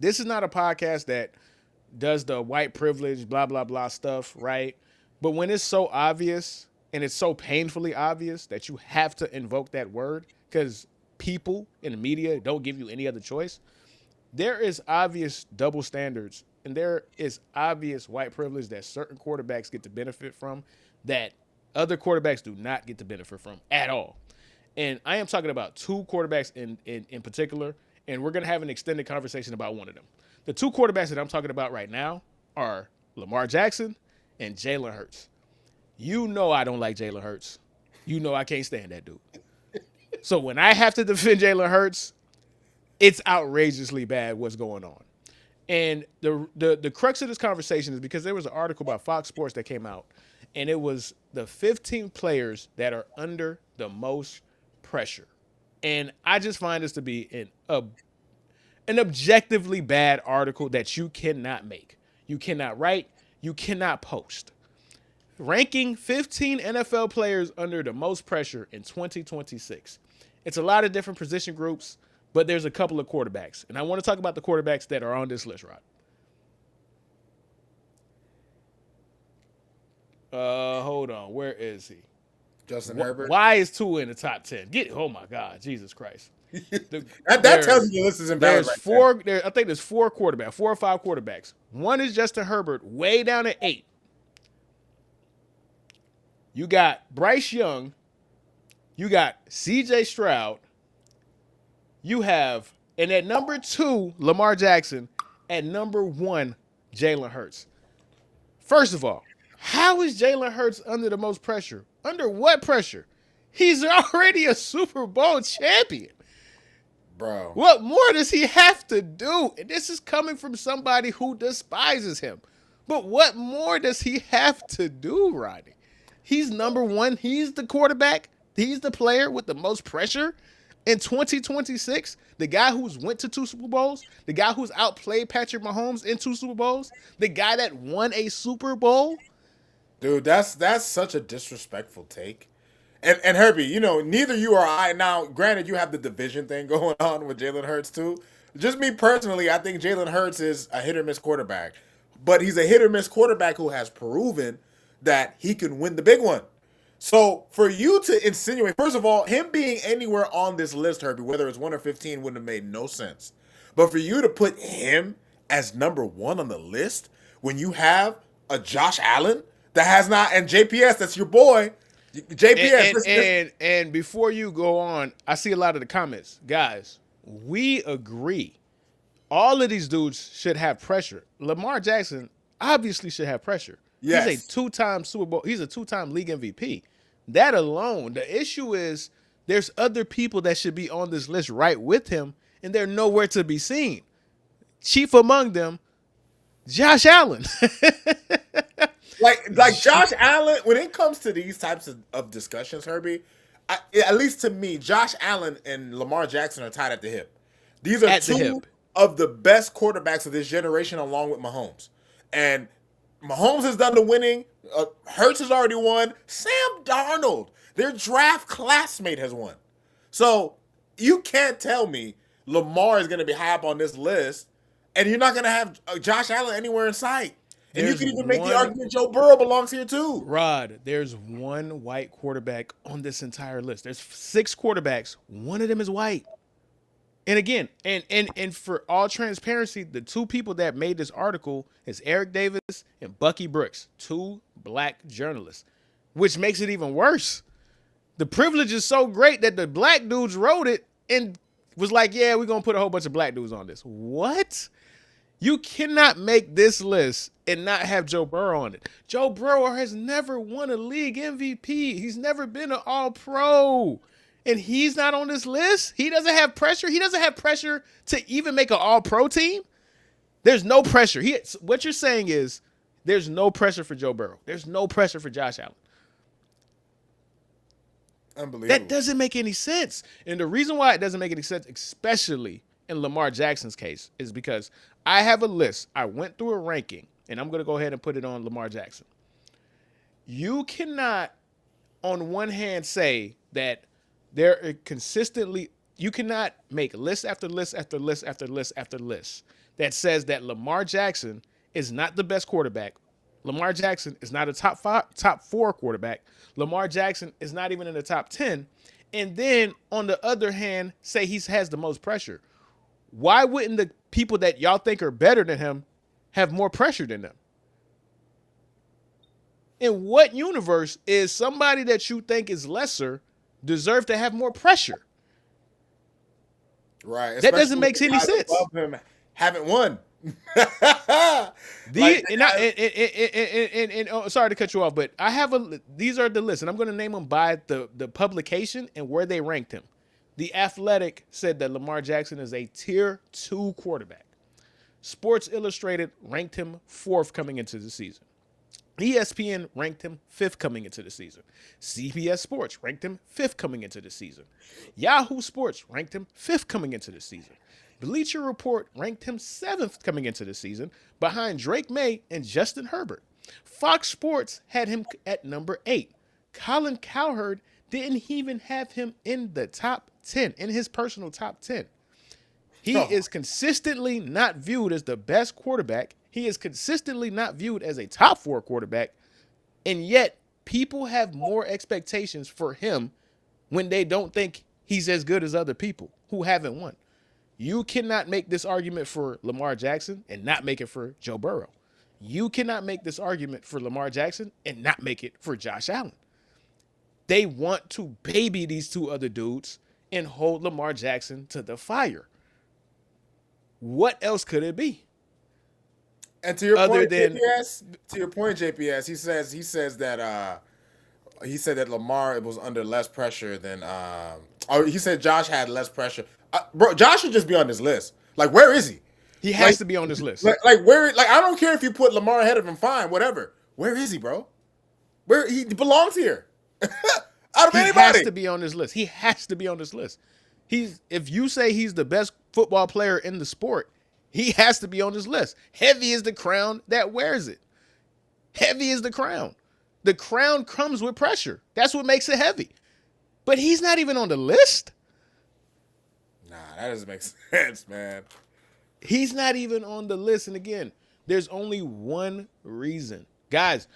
this is not a podcast that does the white privilege, blah, blah, blah stuff, right? But when it's so obvious and it's so painfully obvious that you have to invoke that word because people in the media don't give you any other choice, there is obvious double standards and there is obvious white privilege that certain quarterbacks get to benefit from that other quarterbacks do not get to benefit from at all. And I am talking about two quarterbacks in particular, and we're going to have an extended conversation about one of them. The two quarterbacks that I'm talking about right now are Lamar Jackson and Jalen Hurts. You know I don't like Jalen Hurts. You know I can't stand that dude. So when I have to defend Jalen Hurts, it's outrageously bad what's going on. And the crux of this conversation is because there was an article by Fox Sports that came out, and it was the 15 players that are under the most pressure. And I just find this to be an objectively bad article that you cannot make. You cannot write. You cannot post. Ranking 15 NFL players under the most pressure in 2026. It's a lot of different position groups, but there's a couple of quarterbacks. And I want to talk about the quarterbacks that are on this list, Rod. Hold on. Where is he? Justin Herbert. Why is Tua in the top 10? Oh my God, Jesus Christ. That tells me the list is invalid. I think there's four or five quarterbacks. One is Justin Herbert, way down at 8. You got Bryce Young. You got C.J. Stroud. You have, and at number 2, Lamar Jackson. At number 1, Jalen Hurts. First of all, how is Jalen Hurts under the most pressure? Under what pressure? He's already a Super Bowl champion. Bro. What more does he have to do? And this is coming from somebody who despises him. But what more does he have to do, Rodney? He's number 1. He's the quarterback. He's the player with the most pressure in 2026. The guy who's went to 2 Super Bowls. The guy who's outplayed Patrick Mahomes in 2 Super Bowls. The guy that won a Super Bowl. Dude, that's such a disrespectful take. And Herbie, you know, neither you or I, now, granted, you have the division thing going on with Jalen Hurts, too. Just me personally, I think Jalen Hurts is a hit-or-miss quarterback. But he's a hit-or-miss quarterback who has proven that he can win the big one. So, for you to insinuate, first of all, him being anywhere on this list, Herbie, whether it's 1 or 15, wouldn't have made no sense. But for you to put him as number 1 on the list when you have a Josh Allen that has not, and JPS, that's your boy, JPS. And before you go on, I see a lot of the comments. Guys, we agree. All of these dudes should have pressure. Lamar Jackson obviously should have pressure. Yes. He's a 2-time Super Bowl. He's a 2-time league MVP. That alone, the issue is there's other people that should be on this list right with him, and they're nowhere to be seen. Chief among them, Josh Allen. Like Josh Allen, when it comes to these types of discussions, Herbie, at least to me, Josh Allen and Lamar Jackson are tied at the hip. These are two of the best quarterbacks of this generation, along with Mahomes. And Mahomes has done the winning. Hurts has already won. Sam Darnold, their draft classmate, has won. So you can't tell me Lamar is going to be high up on this list, and you're not going to have Josh Allen anywhere in sight. And you can even make the argument Joe Burrow belongs here too. Rod, there's one white quarterback on this entire list. There's 6 quarterbacks. One of them is white. And again, and for all transparency, the 2 people that made this article is Eric Davis and Bucky Brooks, 2 black journalists, which makes it even worse. The privilege is so great that the black dudes wrote it and was like, yeah, we're going to put a whole bunch of black dudes on this. What? You cannot make this list and not have Joe Burrow on it. Joe Burrow has never won a league MVP. He's never been an all-pro. And he's not on this list? He doesn't have pressure? He doesn't have pressure to even make an all-pro team? There's no pressure. What you're saying is there's no pressure for Joe Burrow. There's no pressure for Josh Allen. Unbelievable. That doesn't make any sense. And the reason why it doesn't make any sense, especially in Lamar Jackson's case, is because I have a list. I went through a ranking, and I'm going to go ahead and put it on Lamar Jackson. You cannot, on one hand, say that there are consistently, you cannot make list after list after list after list after list that says that Lamar Jackson is not the best quarterback. Lamar Jackson is not a top four quarterback. Lamar Jackson is not even in the top 10. And then on the other hand, say he has the most pressure. Why wouldn't the people that y'all think are better than him have more pressure than them? In what universe is somebody that you think is lesser deserve to have more pressure? Right. That Especially doesn't when make the any guys sense. above him haven't won. Like The the and, I, guys, and oh, sorry to cut you off, but I have a. These are the list, and I'm going to name them by the publication and where they ranked him. The Athletic said that Lamar Jackson is a tier 2 quarterback. Sports Illustrated ranked him 4th coming into the season. ESPN ranked him 5th coming into the season. CBS Sports ranked him 5th coming into the season. Yahoo Sports ranked him 5th coming into the season. Bleacher Report ranked him 7th coming into the season, behind Drake May and Justin Herbert. Fox Sports had him at number 8. Colin Cowherd didn't even have him in the top 10, in his personal top 10. He oh, is consistently not viewed as the best quarterback. He is consistently not viewed as a top 4 quarterback. And yet, people have more expectations for him when they don't think he's as good as other people who haven't won. You cannot make this argument for Lamar Jackson and not make it for Joe Burrow. You cannot make this argument for Lamar Jackson and not make it for Josh Allen. They want to baby these two other dudes and hold Lamar Jackson to the fire. What else could it be? and to your Other point, than JPS. To your point, JPS. He said that Lamar was under less pressure than. Or he said Josh had less pressure. Bro, Josh should just be on this list. Like, where is he? he has Like, to be on this list. like where? Like, I don't care if you put Lamar ahead of him. Fine, whatever. Where is he, bro? Where he belongs here? Out of He anybody. has to be on this list. He has to be on this list. If you say he's the best football player in the sport, he has to be on this list. Heavy is the crown that wears it. Heavy is the crown. The crown comes with pressure. That's what makes it heavy. But he's not even on the list. Nah, that doesn't make sense, man. He's not even on the list. And again, there's only one reason. Guys,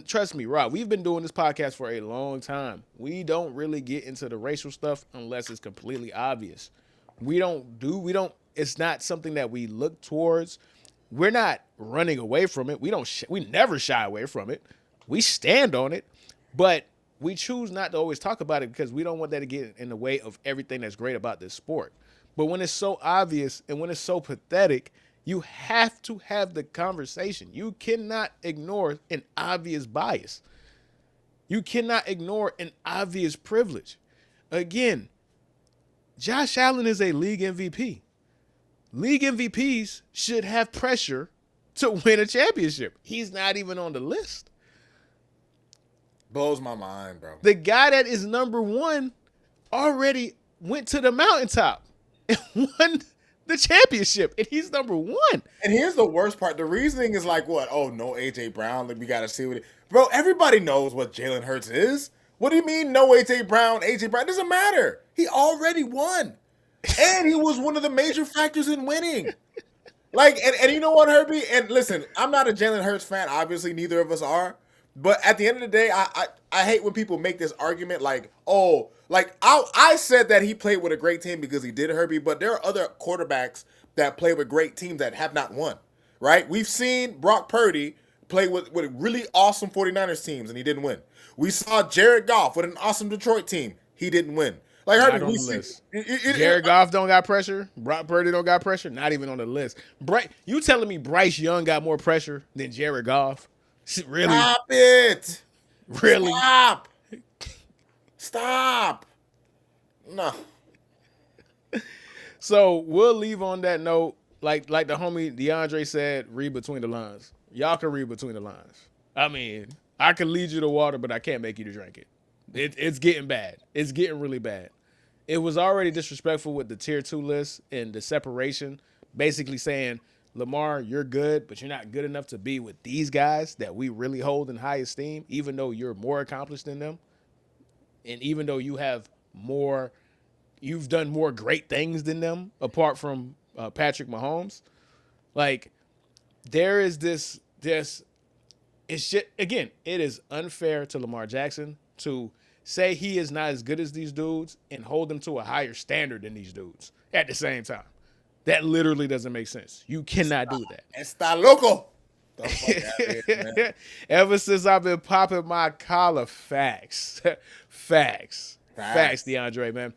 trust me, Rob, we've been doing this podcast for a long time. We don't really get into the racial stuff unless it's completely obvious. It's not something that we look towards. We're not running away from it. We never shy away from it. We stand on it, but we choose not to always talk about it because we don't want that to get in the way of everything that's great about this sport. But when it's so obvious and when it's so pathetic, you have to have the conversation. You cannot ignore an obvious bias. You cannot ignore an obvious privilege. Again, Josh Allen is a league MVP. League MVPs should have pressure to win a championship. He's not even on the list. Blows my mind, bro. The guy that is number 1 already went to the mountaintop and won the championship, and he's number 1. And here's the worst part. The reasoning is like, what? Oh, no AJ Brown. Like, we got to see what it. Bro, everybody knows what Jalen Hurts is. What do you mean, no AJ Brown? AJ Brown doesn't matter. He already won. And he was one of the major factors in winning. Like, and you know what, Herbie? And listen, I'm not a Jalen Hurts fan. Obviously, neither of us are. But at the end of the day, I hate when people make this argument like, oh, like I said that he played with a great team because he did, Herbie, but there are other quarterbacks that play with great teams that have not won, right? We've seen Brock Purdy play with really awesome 49ers teams and he didn't win. We saw Jared Goff with an awesome Detroit team. He didn't win. Like, Not Herbie, on we the see list. Jared Goff don't got pressure. Brock Purdy don't got pressure. Not even on the list. You telling me Bryce Young got more pressure than Jared Goff? Really? Stop it. Really? Stop. No. So we'll leave on that note. Like the homie DeAndre said, read between the lines. Y'all can read between the lines. I mean, I can lead you to water, but I can't make you to drink it. It's getting bad. It's getting really bad. It was already disrespectful with the tier 2 list and the separation, basically saying, Lamar, you're good, but you're not good enough to be with these guys that we really hold in high esteem, even though you're more accomplished than them. And even though you've done more great things than them, apart from Patrick Mahomes. Like there is this it's just, again, it is unfair to Lamar Jackson to say he is not as good as these dudes and hold them to a higher standard than these dudes at the same time. That literally doesn't make sense. You cannot do that. Está loco. The fuck out of here, man. Ever since I've been popping my collar, facts, facts, Facts. DeAndre, man.